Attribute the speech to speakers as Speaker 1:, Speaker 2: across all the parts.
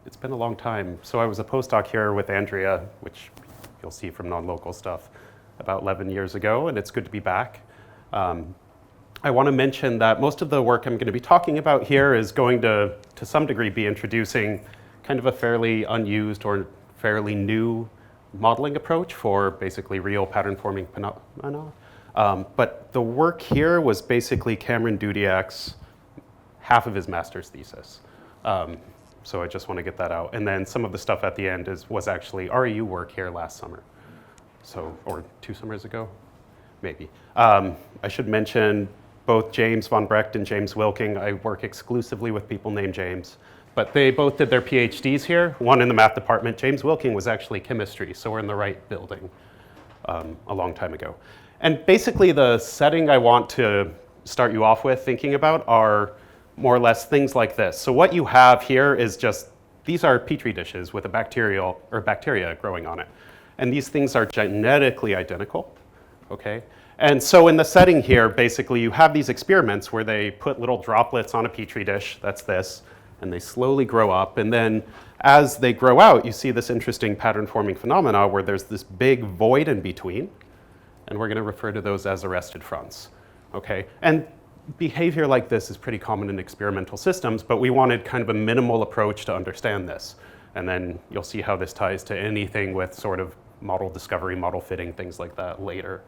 Speaker 1: It's been a long time. So I was a postdoc here with Andrea, which you'll see from non-local stuff, about 11 years ago, and it's good to be back. I want to mention that most of the work I'm going to be talking about here is going to some degree, be introducing kind of a fairly unused or fairly new modeling approach for basically real pattern-forming phenomena. But the work here was basically Cameron Dudiak's half of his master's thesis. So I just want to get that out. And then some of the stuff at the end was actually REU work here last summer. So, or 2 summers ago, maybe. I should mention both James von Brecht and James Wilking. I work exclusively with people named James, but they both did their PhDs here, one in the math department. James Wilking was actually chemistry, so we're in the right building a long time ago. And basically the setting I want to start you off with thinking about are more or less things like this. So what you have here is just, these are Petri dishes with a bacteria growing on it. And these things are genetically identical, okay? And so in the setting here, basically you have these experiments where they put little droplets on a Petri dish, that's this, and they slowly grow up. And then as they grow out, you see this interesting pattern-forming phenomena where there's this big void in between, and we're gonna refer to those as arrested fronts, okay? And behavior like this is pretty common in experimental systems, but we wanted kind of a minimal approach to understand this. And then you'll see how this ties to anything with sort of model discovery, model fitting, things like that later,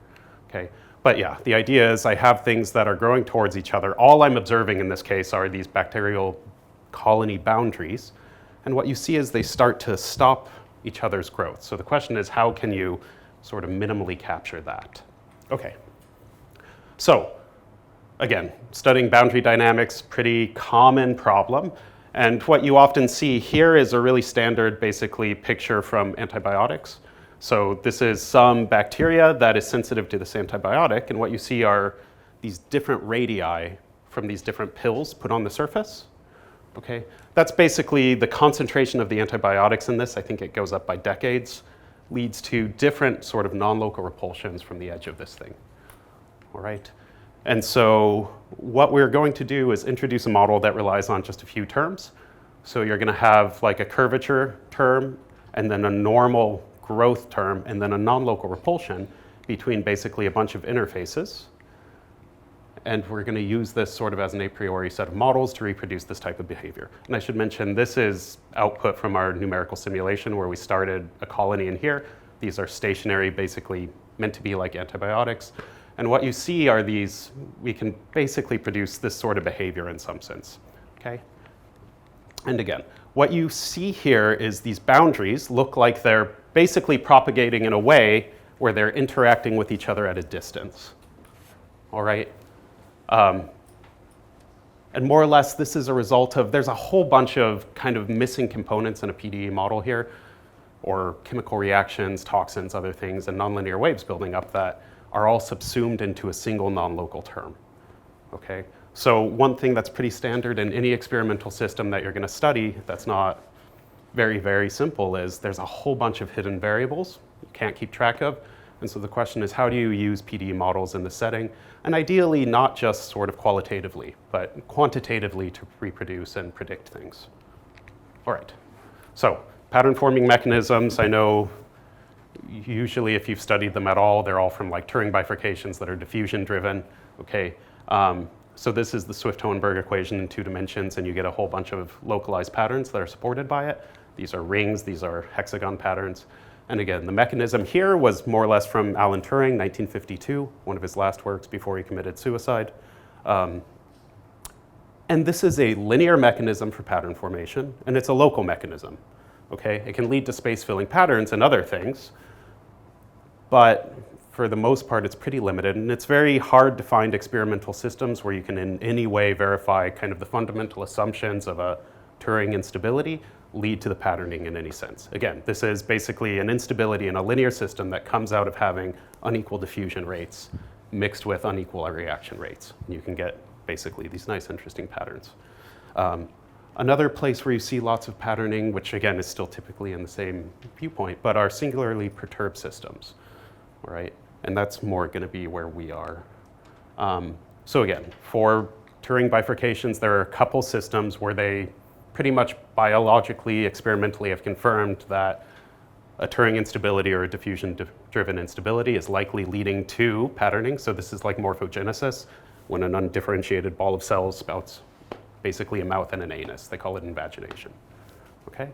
Speaker 1: okay? But yeah, the idea is I have things that are growing towards each other. All I'm observing in this case are these bacterial colony boundaries. And what you see is they start to stop each other's growth. So the question is, how can you sort of minimally capture that? Okay, so again, studying boundary dynamics, pretty common problem. And what you often see here is a really standard, basically, picture from antibiotics. So this is some bacteria that is sensitive to this antibiotic, and what you see are these different radii from these different pills put on the surface, okay? That's basically the concentration of the antibiotics in this. I think it goes up by decades, leads to different sort of non-local repulsions from the edge of this thing, all right? And so what we're going to do is introduce a model that relies on just a few terms. So you're gonna have like a curvature term, and then a normal growth term, and then a non-local repulsion between basically a bunch of interfaces. And we're gonna use this sort of as an a priori set of models to reproduce this type of behavior. And I should mention, this is output from our numerical simulation where we started a colony in here. These are stationary, basically meant to be like antibiotics. And what you see are these, we can basically produce this sort of behavior in some sense, okay? And again, what you see here is these boundaries look like they're basically propagating in a way where they're interacting with each other at a distance, all right? And more or less, this is a result of, there's a whole bunch of kind of missing components in a PDE model here, or chemical reactions, toxins, other things, and nonlinear waves building up that are all subsumed into a single non-local term, okay? So one thing that's pretty standard in any experimental system that you're gonna study that's not very, very simple is there's a whole bunch of hidden variables you can't keep track of. And so the question is, how do you use PDE models in the setting? And ideally, not just sort of qualitatively, but quantitatively to reproduce and predict things. All right, so pattern forming mechanisms, I know usually if you've studied them at all, they're all from like Turing bifurcations that are diffusion driven, okay? So this is the Swift-Hohenberg equation in 2 dimensions, and you get a whole bunch of localized patterns that are supported by it. These are rings, these are hexagon patterns. And again, the mechanism here was more or less from Alan Turing, 1952, one of his last works before he committed suicide. And this is a linear mechanism for pattern formation, and it's a local mechanism, okay? It can lead to space-filling patterns and other things, but for the most part, it's pretty limited, and it's very hard to find experimental systems where you can in any way verify kind of the fundamental assumptions of a Turing instability lead to the patterning in any sense. Again, this is basically an instability in a linear system that comes out of having unequal diffusion rates mixed with unequal reaction rates. You can get basically these nice, interesting patterns. Another place where you see lots of patterning, which again is still typically in the same viewpoint, but are singularly perturbed systems, right? And that's more gonna be where we are. So again, for Turing bifurcations, there are a couple systems where they pretty much biologically, experimentally have confirmed that a Turing instability or a diffusion-driven instability is likely leading to patterning. So this is like morphogenesis, when an undifferentiated ball of cells spouts basically a mouth and an anus. They call it invagination. Okay?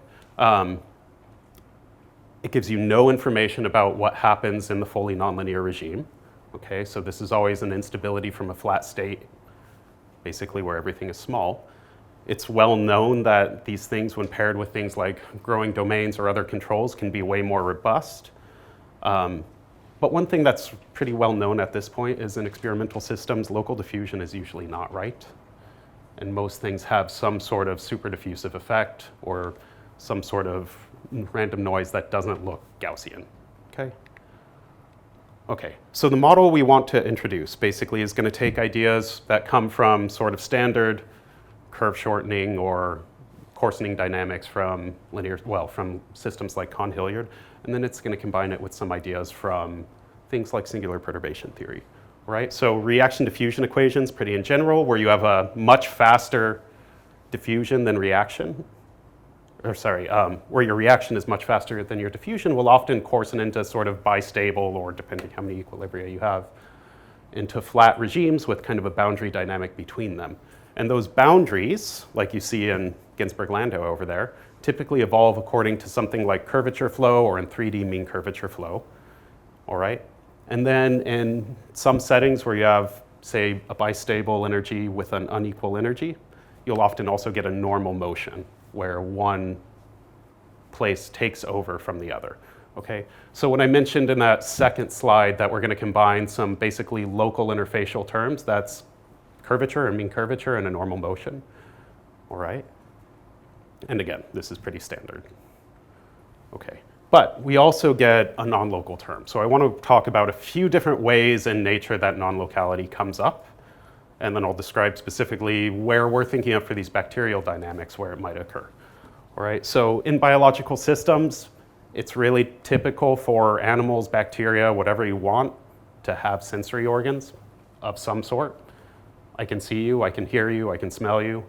Speaker 1: It gives you no information about what happens in the fully nonlinear regime. Okay, so this is always an instability from a flat state, basically where everything is small. It's well known that these things, when paired with things like growing domains or other controls, can be way more robust. But one thing that's pretty well known at this point is in experimental systems, local diffusion is usually not right. And most things have some sort of super diffusive effect or some sort of random noise that doesn't look Gaussian. Okay? Okay, so the model we want to introduce basically is going to take ideas that come from sort of standard curve shortening or coarsening dynamics from from systems like Cahn-Hilliard, and then it's going to combine it with some ideas from things like singular perturbation theory, right? So reaction-diffusion equations, pretty in general, where you have a much faster diffusion than reaction, where your reaction is much faster than your diffusion, will often coarsen into sort of bistable, or depending how many equilibria you have, into flat regimes with kind of a boundary dynamic between them. And those boundaries, like you see in Ginzburg-Landau over there, typically evolve according to something like curvature flow, or in 3D mean curvature flow, all right? And then in some settings where you have, say, a bistable energy with an unequal energy, you'll often also get a normal motion, where one place takes over from the other, okay? So when I mentioned in that second slide that we're going to combine some basically local interfacial terms, that's curvature and mean curvature and a normal motion, all right? And again, this is pretty standard, okay? But we also get a non-local term. So I want to talk about a few different ways in nature that non-locality comes up, and then I'll describe specifically where we're thinking of for these bacterial dynamics where it might occur. All right, so in biological systems, it's really typical for animals, bacteria, whatever you want, to have sensory organs of some sort. I can see you, I can hear you, I can smell you.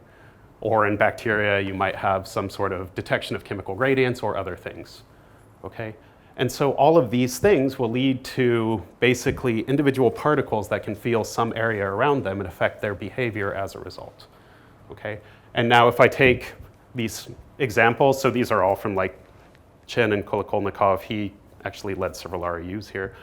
Speaker 1: Or in bacteria, you might have some sort of detection of chemical gradients or other things, okay? And so all of these things will lead to basically individual particles that can feel some area around them and affect their behavior as a result, okay? And now if I take these examples, so these are all from like Chen and Kolokolnikov, he actually led several REUs here.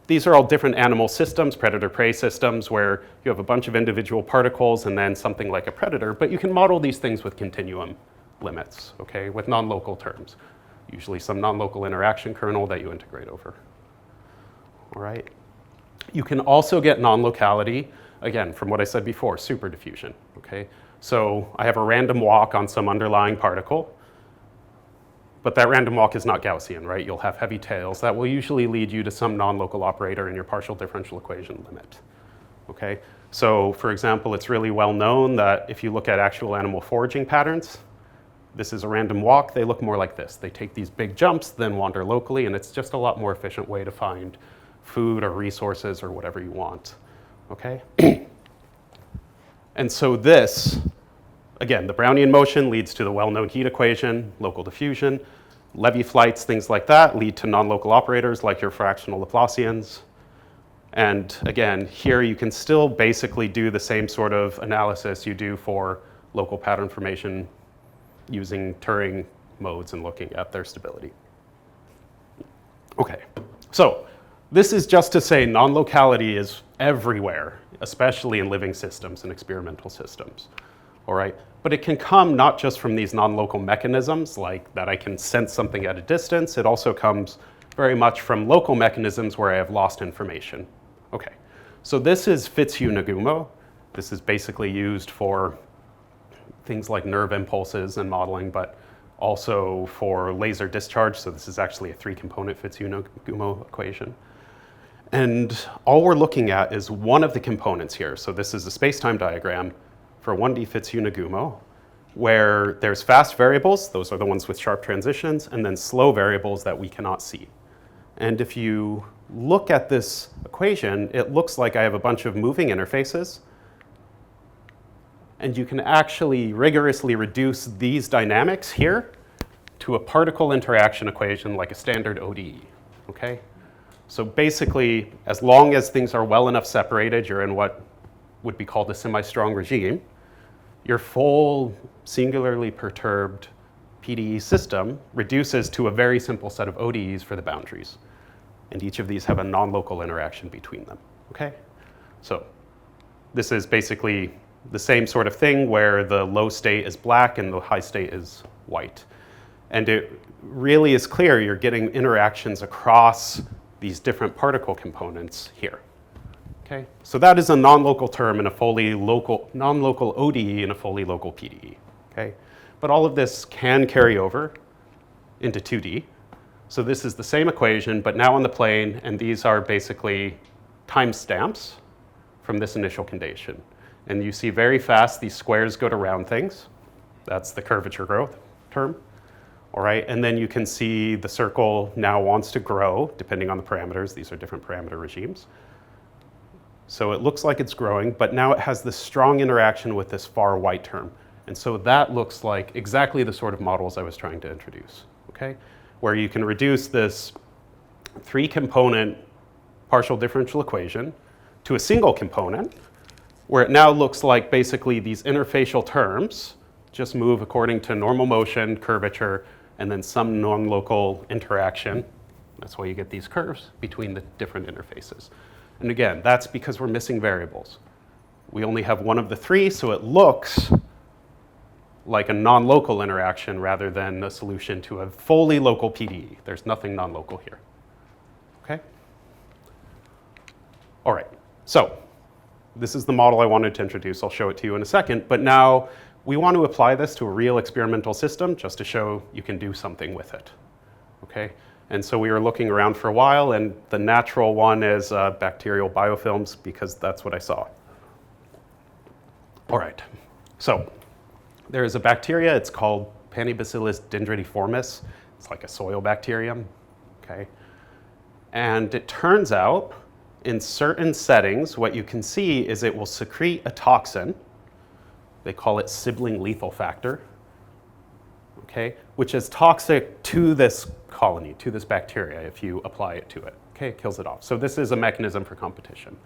Speaker 1: These are all different animal systems, predator-prey systems, where you have a bunch of individual particles and then something like a predator, but you can model these things with continuum limits, okay, with non-local terms. Usually some non-local interaction kernel that you integrate over. All right. You can also get non-locality, again, from what I said before, super diffusion, okay? So I have a random walk on some underlying particle, but that random walk is not Gaussian, right? You'll have heavy tails that will usually lead you to some non-local operator in your partial differential equation limit, okay? So for example, it's really well known that if you look at actual animal foraging patterns, this is a random walk, they look more like this. They take these big jumps, then wander locally, and it's just a lot more efficient way to find food or resources or whatever you want, okay? And so this, again, the Brownian motion leads to the well-known heat equation, local diffusion. Levy flights, things like that, lead to non-local operators like your fractional Laplacians. And again, here you can still basically do the same sort of analysis you do for local pattern formation using Turing modes and looking at their stability. Okay, so this is just to say non-locality is everywhere, especially in living systems and experimental systems, all right? But it can come not just from these non-local mechanisms, like that I can sense something at a distance, it also comes very much from local mechanisms where I have lost information. Okay, so this is Fitzhugh-Nagumo. This is basically used for things like nerve impulses and modeling, but also for laser discharge. So this is actually a 3-component Fitzhugh-Nagumo equation. And all we're looking at is one of the components here. So this is a space-time diagram for 1D Fitzhugh-Nagumo, where there's fast variables, those are the ones with sharp transitions, and then slow variables that we cannot see. And if you look at this equation, it looks like I have a bunch of moving interfaces. And you can actually rigorously reduce these dynamics here to a particle interaction equation like a standard ODE, okay? So basically, as long as things are well enough separated, you're in what would be called a semi-strong regime, your full singularly perturbed PDE system reduces to a very simple set of ODEs for the boundaries. And each of these have a non-local interaction between them, okay? So this is basically the same sort of thing where the low state is black and the high state is white. And it really is clear you're getting interactions across these different particle components here. Okay? So that is a non-local term in a fully local, non-local ODE in a fully local PDE. Okay? But all of this can carry over into 2D. So this is the same equation, but now on the plane, and these are basically timestamps from this initial condition. And you see very fast these squares go to round things. That's the curvature growth term. All right, and then you can see the circle now wants to grow depending on the parameters. These are different parameter regimes. So it looks like it's growing, but now it has this strong interaction with this far white term. And so that looks like exactly the sort of models I was trying to introduce, okay? Where you can reduce this 3-component partial differential equation to a single component, where it now looks like basically these interfacial terms just move according to normal motion, curvature, and then some non-local interaction. That's why you get these curves between the different interfaces. And again, that's because we're missing variables. We only have one of the 3, so it looks like a non-local interaction rather than a solution to a fully local PDE. There's nothing non-local here, okay? All right, so this is the model I wanted to introduce. I'll show it to you in a second, but now we want to apply this to a real experimental system just to show you can do something with it, okay? And so we were looking around for a while, and the natural one is bacterial biofilms because that's what I saw. All right, so there is a bacteria, it's called Panibacillus dendritiformis. It's like a soil bacterium, okay? And it turns out in certain settings, what you can see is it will secrete a toxin. They call it sibling lethal factor, okay, which is toxic to this colony, to this bacteria, if you apply it to it. Okay, it kills it off. So this is a mechanism for competition.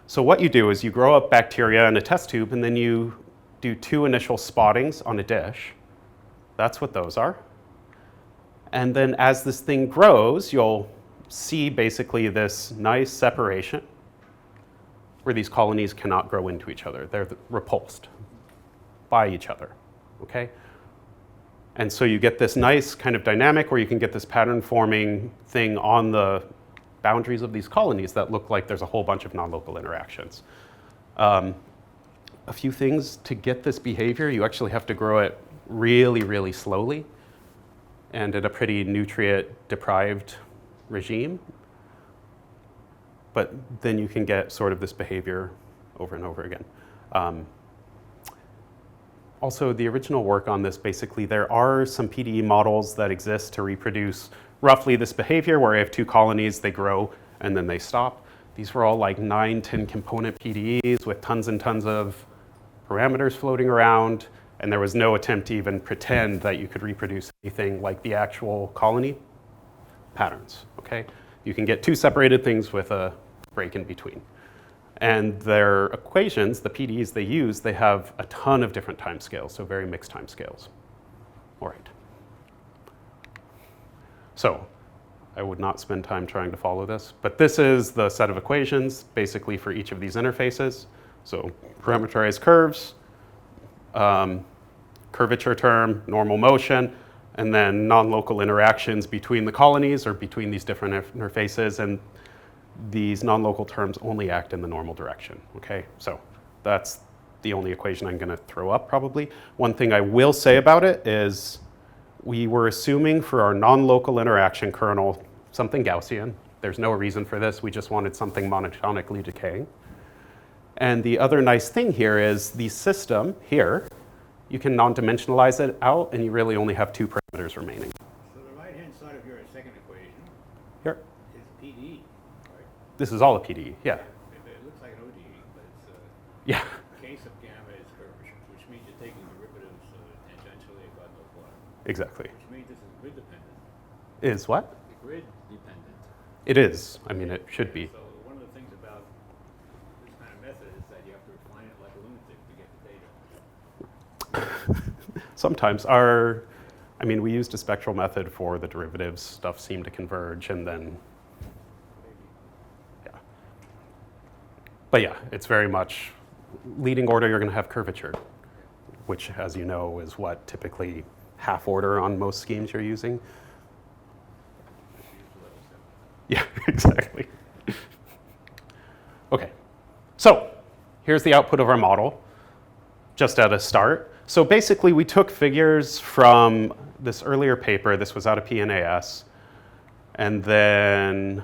Speaker 1: So what you do is you grow up bacteria in a test tube, and then you do 2 initial spottings on a dish. That's what those are. And then as this thing grows, you'll see basically this nice separation where these colonies cannot grow into each other. They're repulsed by each other, okay? And so you get this nice kind of dynamic where you can get this pattern forming thing on the boundaries of these colonies that look like there's a whole bunch of non-local interactions. A few things to get this behavior, you actually have to grow it really, really slowly and in a pretty nutrient-deprived regime. But then you can get sort of this behavior over and over again. Also, the original work on this, basically, there are some PDE models that exist to reproduce roughly this behavior where I have 2 colonies, they grow, and then they stop. These were all like 9, 10 component PDEs with tons and tons of parameters floating around, and there was no attempt to even pretend that you could reproduce anything like the actual colony patterns, okay? You can get 2 separated things with a break in between. And their equations, the PDEs they use, they have a ton of different time scales, so very mixed time scales. All right. So I would not spend time trying to follow this, but this is the set of equations basically for each of these interfaces. So parameterized curves, curvature term, normal motion, and then non-local interactions between the colonies or between these different interfaces, and these non-local terms only act in the normal direction, okay? So that's the only equation I'm gonna throw up probably. One thing I will say about it is we were assuming for our non-local interaction kernel something Gaussian. There's no reason for this, we just wanted something monotonically decaying. And the other nice thing here is the system here, you can non-dimensionalize it out and you really only have 2 parameters remaining.
Speaker 2: So the right-hand side of your second equation
Speaker 1: here
Speaker 2: is PDE, right?
Speaker 1: This is all a PDE, yeah.
Speaker 2: It looks like an ODE, but it's
Speaker 1: yeah.
Speaker 2: case of gamma is curvature.
Speaker 1: exactly.
Speaker 2: Which means this is grid dependent.
Speaker 1: Is what?
Speaker 2: Grid dependent.
Speaker 1: It is. I mean, it should be.
Speaker 2: So one of the things about this kind of method is that you have to refine it like a lunatic to get the data.
Speaker 1: Sometimes we used a spectral method for the derivatives. Stuff seemed to converge, and then, yeah. But yeah, it's very much leading order. You're going to have curvature, which, as you know, is what typically half order on most schemes you're using. Yeah, exactly. Okay, so here's the output of our model, just at a start. So basically, we took figures from this earlier paper. This was out of PNAS. And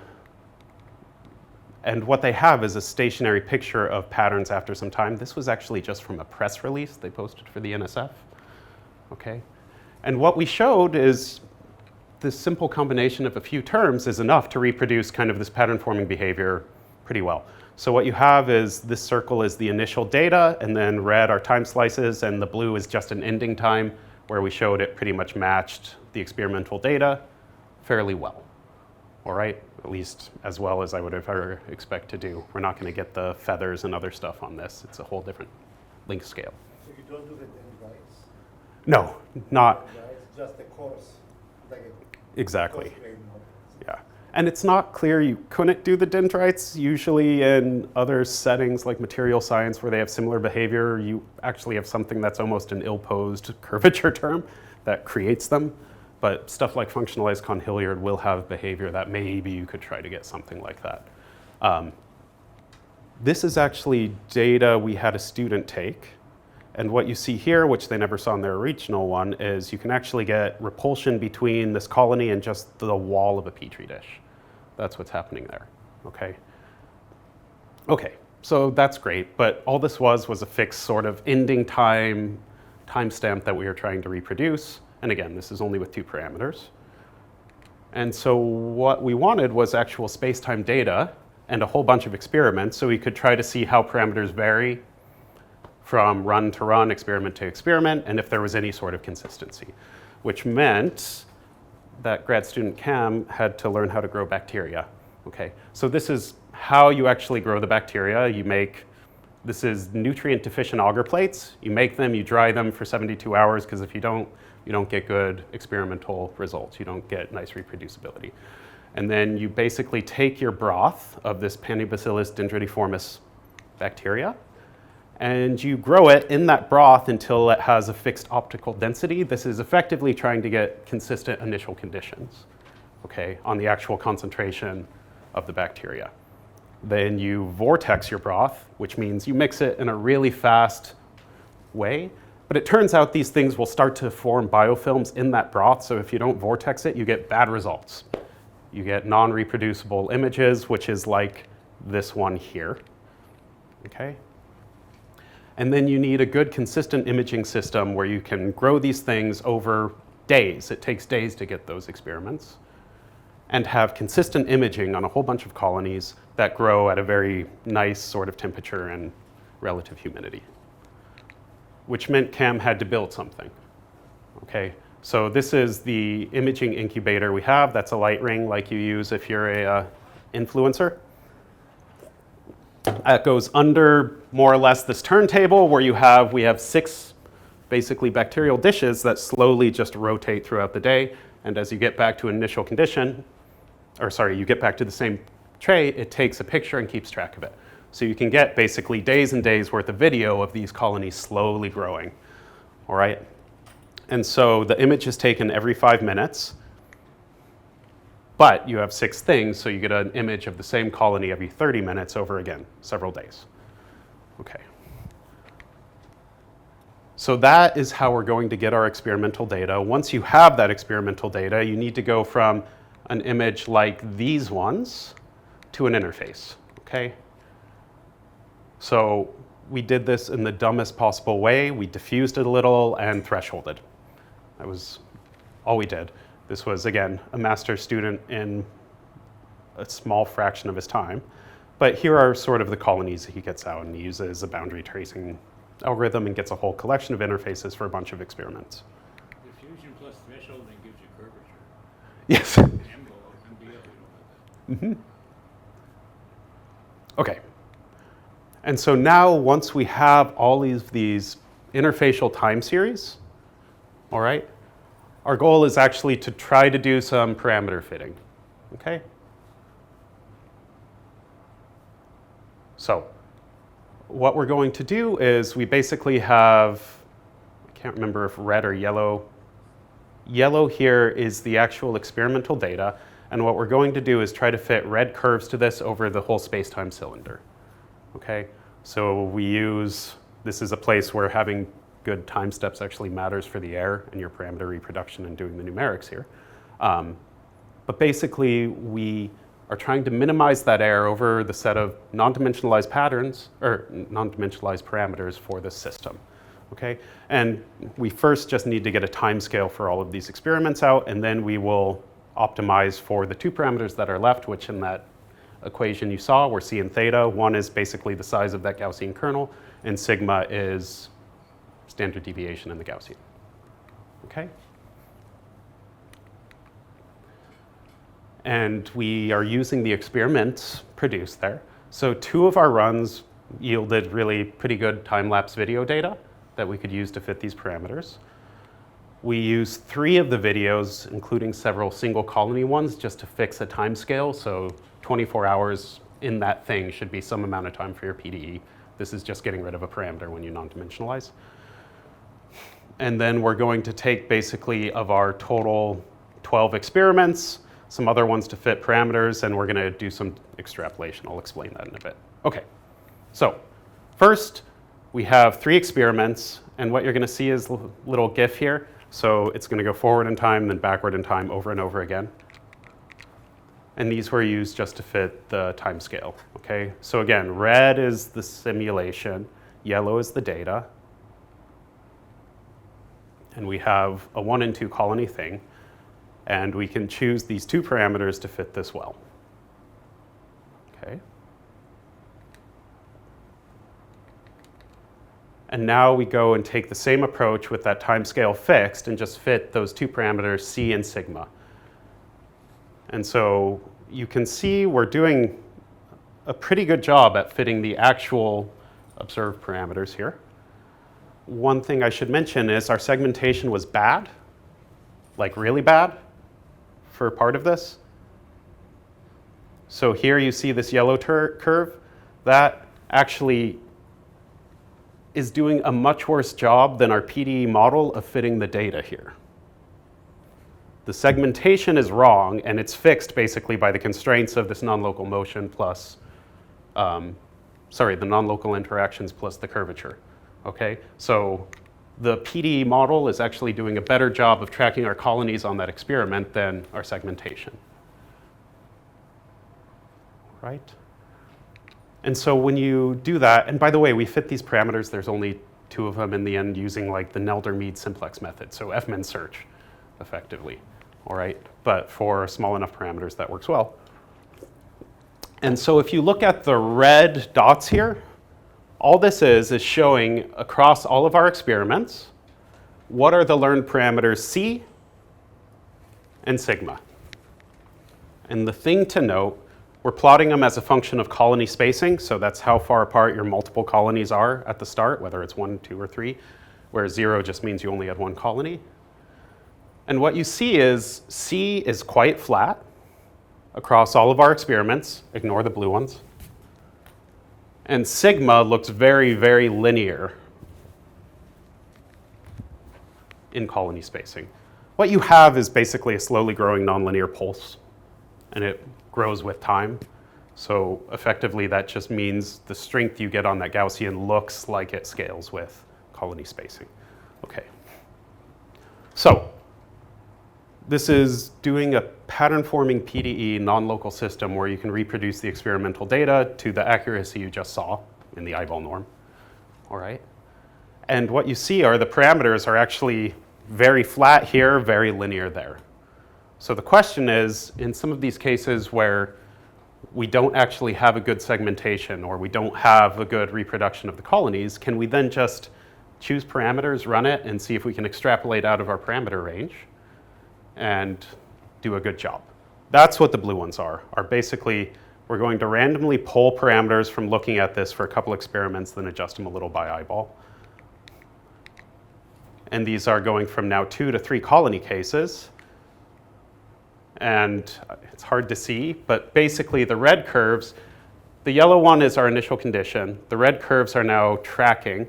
Speaker 1: what they have is a stationary picture of patterns after some time. This was actually just from a press release they posted for the NSF. Okay? And what we showed is this simple combination of a few terms is enough to reproduce kind of this pattern-forming behavior pretty well. So what you have is this circle is the initial data, and then red are time slices, and the blue is just an ending time where we showed it pretty much matched the experimental data fairly well. All right, at least as well as I would have ever expect to do. We're not going to get the feathers and other stuff on this. It's a whole different length scale.
Speaker 3: So you don't do the dendrites?
Speaker 1: No, not
Speaker 3: Dendrites, just the course, like a
Speaker 1: exactly.
Speaker 3: course grade model.
Speaker 1: Yeah. And it's not clear you couldn't do the dendrites. Usually in other settings like material science where they have similar behavior, you actually have something that's almost an ill-posed curvature term that creates them. But stuff like functionalized Cahn-Hilliard will have behavior that maybe you could try to get something like that. This is actually data we had a student take. And what you see here, which they never saw in their original one, is you can actually get repulsion between this colony and just the wall of a Petri dish. That's what's happening there, okay? Okay, so that's great, but all this was a fixed sort of ending timestamp that we were trying to reproduce. And again, this is only with 2 parameters. And so what we wanted was actual space-time data and a whole bunch of experiments so we could try to see how parameters vary from run to run, experiment to experiment, and if there was any sort of consistency, which meant that grad student Cam had to learn how to grow bacteria. Okay, so this is how you actually grow the bacteria. This is nutrient deficient agar plates. You make them, you dry them for 72 hours, because if you don't get good experimental results. You don't get nice reproducibility. And then you basically take your broth of this Panibacillus dendriformis bacteria, and you grow it in that broth until it has a fixed optical density. This is effectively trying to get consistent initial conditions, okay, on the actual concentration of the bacteria. Then you vortex your broth, which means you mix it in a really fast way. But it turns out these things will start to form biofilms in that broth, so if you don't vortex it, you get bad results. You get non-reproducible images, which is like this one here, okay? And then you need a good consistent imaging system where you can grow these things over days. It takes days to get those experiments. And have consistent imaging on a whole bunch of colonies that grow at a very nice sort of temperature and relative humidity, which meant Cam had to build something, okay? So this is the imaging incubator we have. That's a light ring like you use if you're a influencer. That goes under more or less this turntable where we have 6 basically bacterial dishes that slowly just rotate throughout the day. And as you get back to initial condition, you get back to the same tray, it takes a picture and keeps track of it. So you can get basically days and days worth of video of these colonies slowly growing, all right? And so the image is taken every 5 minutes, but you have 6 things, so you get an image of the same colony every 30 minutes over again, several days. Okay. So that is how we're going to get our experimental data. Once you have that experimental data, you need to go from an image like these ones to an interface, okay? So we did this in the dumbest possible way. We diffused it a little and thresholded. That was all we did. This was, again, a master's student in a small fraction of his time. But here are sort of the colonies that he gets out, and he uses a boundary tracing algorithm and gets a whole collection of interfaces for a bunch of experiments.
Speaker 2: Diffusion plus interfacial, then gives you curvature.
Speaker 1: Yes.
Speaker 2: MBO, we don't have that.
Speaker 1: Okay. And so now, once we have all these interfacial time series, all right, our goal is actually to try to do some parameter fitting, okay? So what we're going to do is we basically have, I can't remember if red or yellow. Yellow here is the actual experimental data, and what we're going to do is try to fit red curves to this over the whole space-time cylinder, okay? So we use, this is a place where having good time steps actually matters for the error in your parameter reproduction and doing the numerics here. But basically, we are trying to minimize that error over the set of non-dimensionalized patterns, or non-dimensionalized parameters for this system, okay? And we first just need to get a time scale for all of these experiments out, and then we will optimize for the two parameters that are left, which in that equation you saw were C and theta. One is basically the size of that Gaussian kernel, and sigma is standard deviation in the Gaussian, okay? And we are using the experiments produced there. So 2 of our runs yielded really pretty good time-lapse video data that we could use to fit these parameters. We used 3 of the videos, including several single colony ones, just to fix a time scale. So 24 hours in that thing should be some amount of time for your PDE. This is just getting rid of a parameter when you non-dimensionalize. And then we're going to take basically of our total 12 experiments, some other ones to fit parameters, and we're going to do some extrapolation. I'll explain that in a bit. Okay, so first we have 3 experiments, and what you're going to see is a little GIF here. So it's going to go forward in time, then backward in time, over and over again. And these were used just to fit the time scale, okay? So again, red is the simulation, yellow is the data, and we have a 1 and 2 colony thing, and we can choose these 2 parameters to fit this well, okay? And now we go and take the same approach with that time scale fixed and just fit those 2 parameters, C and sigma. And so you can see we're doing a pretty good job at fitting the actual observed parameters here. One thing I should mention is our segmentation was bad, like really bad, for part of this. So here you see this yellow curve. That actually is doing a much worse job than our PDE model of fitting the data here. The segmentation is wrong, and it's fixed basically by the constraints of this non-local motion plus, the non-local interactions plus the curvature, okay? So the PDE model is actually doing a better job of tracking our colonies on that experiment than our segmentation, right? And so when you do that, and by the way, we fit these parameters, there's only 2 of them in the end using like the Nelder-Mead simplex method, so F-min search, effectively, all right? But for small enough parameters, that works well. And so if you look at the red dots here, all this is showing across all of our experiments, what are the learned parameters C and sigma. And the thing to note, we're plotting them as a function of colony spacing, so that's how far apart your multiple colonies are at the start, whether it's 1, 2, or 3, where 0 just means you only had 1 colony. And what you see is C is quite flat across all of our experiments, ignore the blue ones. And sigma looks very, very linear in colony spacing. What you have is basically a slowly growing nonlinear pulse, and it grows with time. So effectively, that just means the strength you get on that Gaussian looks like it scales with colony spacing. Okay. So this is doing a pattern-forming PDE non-local system where you can reproduce the experimental data to the accuracy you just saw in the eyeball norm, all right? And what you see are the parameters are actually very flat here, very linear there. So the question is, in some of these cases where we don't actually have a good segmentation or we don't have a good reproduction of the colonies, can we then just choose parameters, run it, and see if we can extrapolate out of our parameter range? and do a good job. That's what the blue ones are basically, we're going to randomly pull parameters from looking at this for a couple experiments, then adjust them a little by eyeball. And these are going from now 2 to 3 colony cases. And it's hard to see, but basically the red curves, the yellow one is our initial condition. The red curves are now tracking.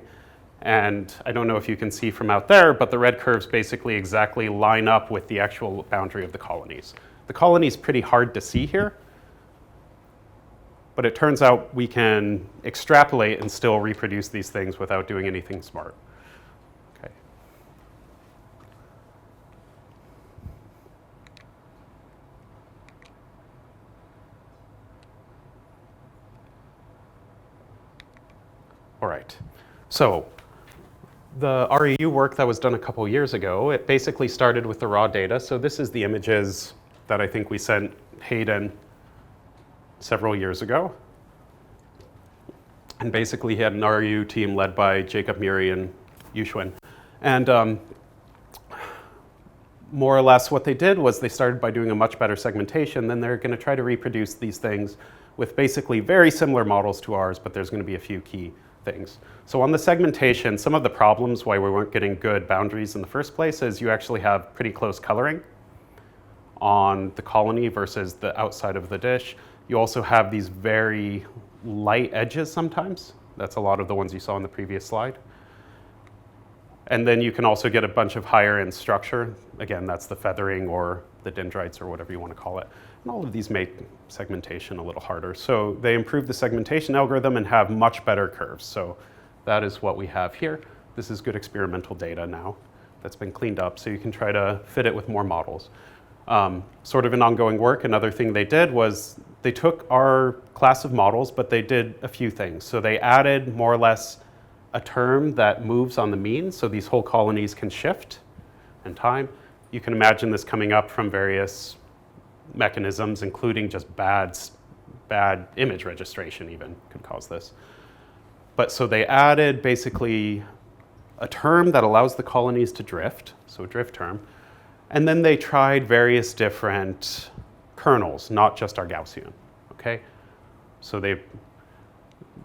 Speaker 1: And I don't know if you can see from out there, but the red curves basically exactly line up with the actual boundary of the colonies. The colony is pretty hard to see here, but it turns out we can extrapolate and still reproduce these things without doing anything smart. Okay. All right, so the REU work that was done a couple years ago, it basically started with the raw data. So this is the images that I think we sent Hayden several years ago. And basically he had an REU team led by Jacob Muri and Yuxuan. And more or less what they did was they started by doing a much better segmentation. Then they're going to try to reproduce these things with basically very similar models to ours, but there's going to be a few key things. So on the segmentation, some of the problems why we weren't getting good boundaries in the first place is you actually have pretty close coloring on the colony versus the outside of the dish. You also have these very light edges sometimes. That's a lot of the ones you saw in the previous slide. And then you can also get a bunch of higher end structure. Again, that's the feathering or the dendrites or whatever you want to call it. And all of these make segmentation a little harder. So they improved the segmentation algorithm and have much better curves. So that is what we have here. This is good experimental data now that's been cleaned up, so you can try to fit it with more models. Sort of an ongoing work, another thing they did was they took our class of models, but they did a few things. So they added more or less a term that moves on the mean, so these whole colonies can shift in time. You can imagine this coming up from various mechanisms, including just bad image registration even could cause this. But so they added basically a term that allows the colonies to drift, so a drift term, and then they tried various different kernels, not just our Gaussian, okay? So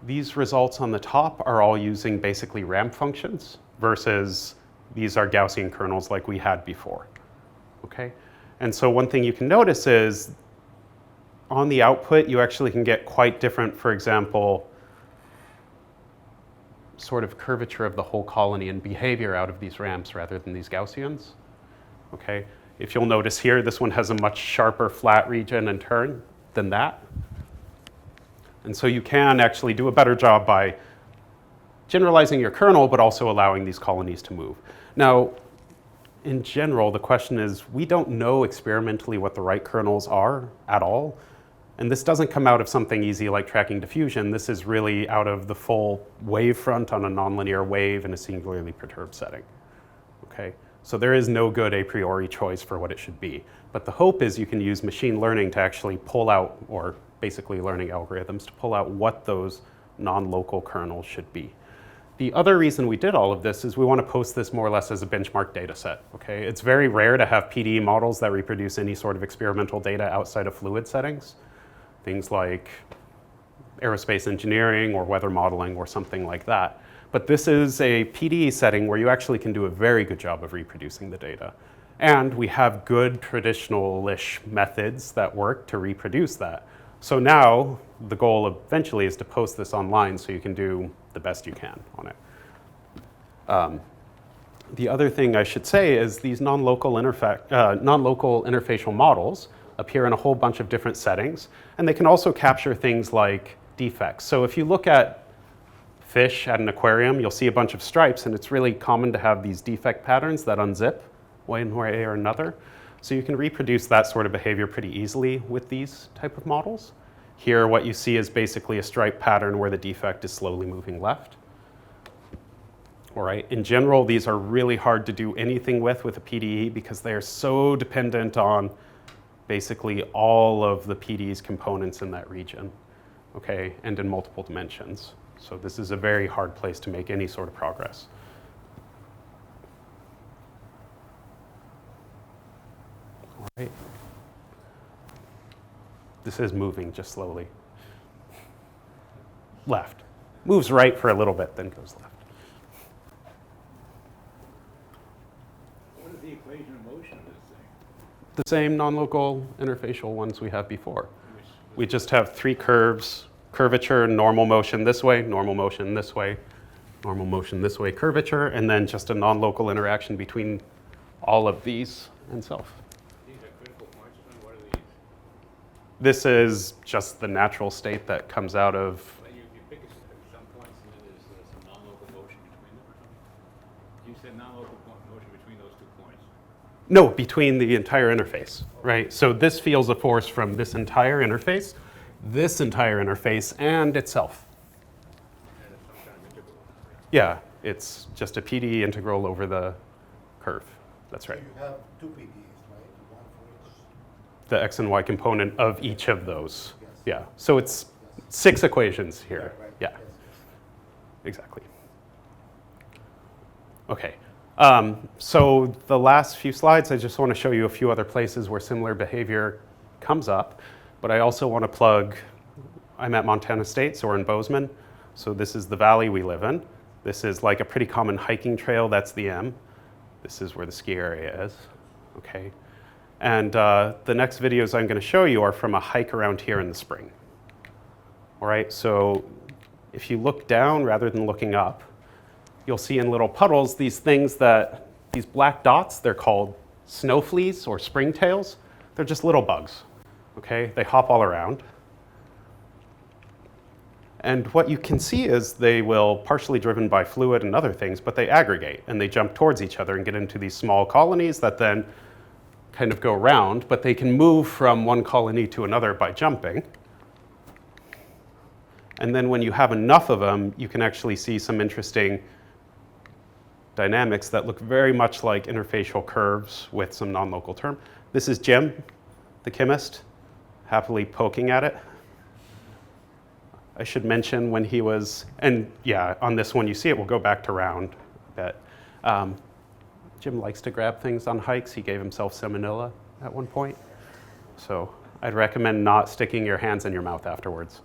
Speaker 1: these results on the top are all using basically ramp functions versus these are Gaussian kernels like we had before, okay? And so one thing you can notice is on the output, you actually can get quite different, for example, sort of curvature of the whole colony and behavior out of these ramps rather than these Gaussians, okay? If you'll notice here, this one has a much sharper flat region and turn than that. And so you can actually do a better job by generalizing your kernel, but also allowing these colonies to move. Now, in general, the question is, we don't know experimentally what the right kernels are at all. And this doesn't come out of something easy like tracking diffusion. This is really out of the full wavefront on a nonlinear wave in a singularly perturbed setting, okay? So there is no good a priori choice for what it should be. But the hope is you can use machine learning to actually pull out, or basically learning algorithms to pull out what those non-local kernels should be. The other reason we did all of this is we want to post this more or less as a benchmark data set, okay? It's very rare to have PDE models that reproduce any sort of experimental data outside of fluid settings. Things like aerospace engineering or weather modeling or something like that. But this is a PDE setting where you actually can do a very good job of reproducing the data. And we have good traditional-ish methods that work to reproduce that. So now the goal eventually is to post this online so you can do the best you can on it. The other thing I should say is these non-local interfacial models appear in a whole bunch of different settings, and they can also capture things like defects. So if you look at fish at an aquarium, you'll see a bunch of stripes, and it's really common to have these defect patterns that unzip one way or another. So you can reproduce that sort of behavior pretty easily with these type of models. Here, what you see is basically a stripe pattern where the defect is slowly moving left. All right, in general, these are really hard to do anything with a PDE because they are so dependent on basically all of the PDE's components in that region, okay, and in multiple dimensions. So this is a very hard place to make any sort of progress. Right. This is moving just slowly. Left. Moves right for a little bit, then goes left.
Speaker 2: What is the equation of motion of this thing?
Speaker 1: The same non-local interfacial ones we have before. We just have three curves: curvature, normal motion this way, normal motion this way, normal motion this way, curvature, and then just a non-local interaction between all of these and self.
Speaker 2: These are critical points, and what are these?
Speaker 1: This is just the natural state that comes out of.
Speaker 2: Well, you pick some points, and then there's some non-local motion between them or something? You said non-local motion between those 2 points.
Speaker 1: No, between the entire interface, right? So this feels a force from this entire interface, and itself.
Speaker 2: And it's some kind of integral.
Speaker 1: Yeah, it's just a PDE integral over the curve. That's right.
Speaker 3: You have two PDEs, right? One for each.
Speaker 1: The x and y component of each of those.
Speaker 3: Yes.
Speaker 1: Yeah, so it's 6 equations here.
Speaker 3: Right.
Speaker 1: Yeah,
Speaker 3: Yes.
Speaker 1: exactly. Okay, so the last few slides, I just want to show you a few other places where similar behavior comes up, but I also want to plug, I'm at Montana State, so we're in Bozeman. So this is the valley we live in. This is like a pretty common hiking trail, that's the M. This is where the ski area is, okay? And the next videos I'm going to show you are from a hike around here in the spring. All right, so if you look down rather than looking up, you'll see in little puddles these things these black dots, they're called snow fleas or springtails. They're just little bugs, okay? They hop all around. And what you can see is they will, partially driven by fluid and other things, but they aggregate and they jump towards each other and get into these small colonies that then kind of go around, but they can move from one colony to another by jumping. And then when you have enough of them, you can actually see some interesting dynamics that look very much like interfacial curves with some non-local term. This is Jim, the chemist, happily poking at it. I should mention when he was, and yeah, on this one you see it will go back to round a bit. Jim likes to grab things on hikes. He gave himself salmonella at one point. So I'd recommend not sticking your hands in your mouth afterwards.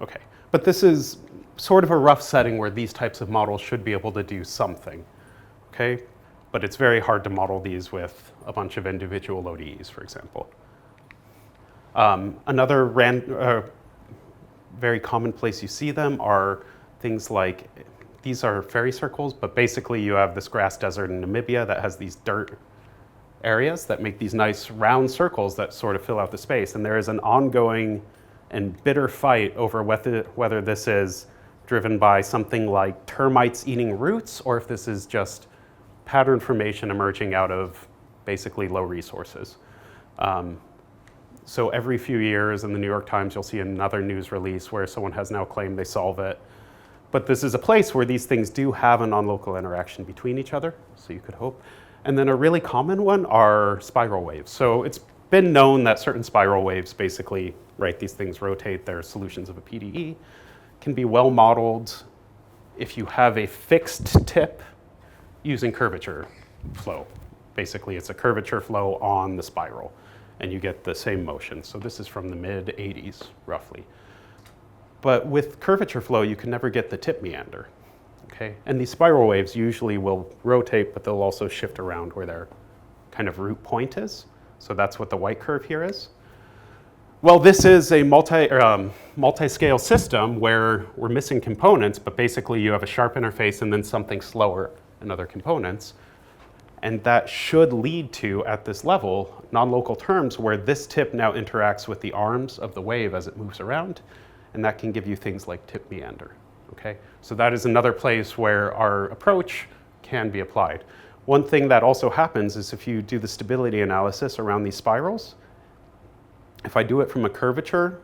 Speaker 1: Okay, but this is sort of a rough setting where these types of models should be able to do something, okay? But it's very hard to model these with a bunch of individual ODEs, for example. Another very common place you see them are things like, these are fairy circles, but basically you have this grass desert in Namibia that has these dirt areas that make these nice round circles that sort of fill out the space. And there is an ongoing and bitter fight over whether this is driven by something like termites eating roots or if this is just pattern formation emerging out of basically low resources. So every few years in the New York Times, you'll see another news release where someone has now claimed they solve it. But this is a place where these things do have a non-local interaction between each other, so you could hope. And then a really common one are spiral waves. So it's been known that certain spiral waves basically, right, these things rotate, they're solutions of a PDE, can be well modeled if you have a fixed tip using curvature flow. Basically, it's a curvature flow on the spiral, and you get the same motion. So this is from the mid-'80s, roughly. But with curvature flow, you can never get the tip meander, okay? And these spiral waves usually will rotate, but they'll also shift around where their kind of root point is. So that's what the white curve here is. Well, this is a multi-scale system where we're missing components, but basically you have a sharp interface and then something slower in other components. And that should lead to, at this level, non-local terms where this tip now interacts with the arms of the wave as it moves around, and that can give you things like tip meander, okay? So that is another place where our approach can be applied. One thing that also happens is if you do the stability analysis around these spirals, if I do it from a curvature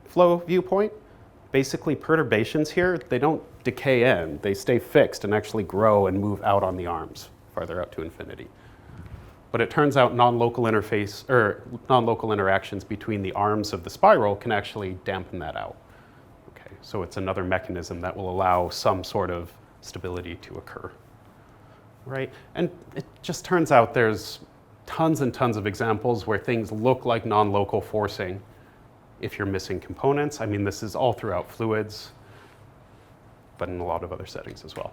Speaker 1: flow viewpoint, basically perturbations here, they don't decay in, they stay fixed and actually grow and move out on the arms farther out to infinity. But it turns out non-local interface or non-local interactions between the arms of the spiral can actually dampen that out. Okay, so it's another mechanism that will allow some sort of stability to occur. right? And it just turns out there's tons and tons of examples where things look like non-local forcing if you're missing components. I mean, this is all throughout fluids, but in a lot of other settings as well,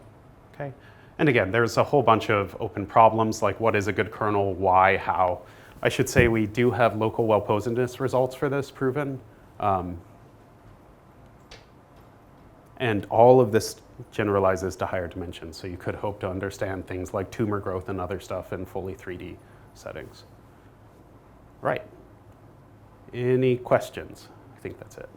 Speaker 1: okay? And again, there's a whole bunch of open problems, like what is a good kernel, why, how. I should say we do have local well-posedness results for this proven. And all of this generalizes to higher dimensions, so you could hope to understand things like tumor growth and other stuff in fully 3D settings. Right. Any questions? I think that's it.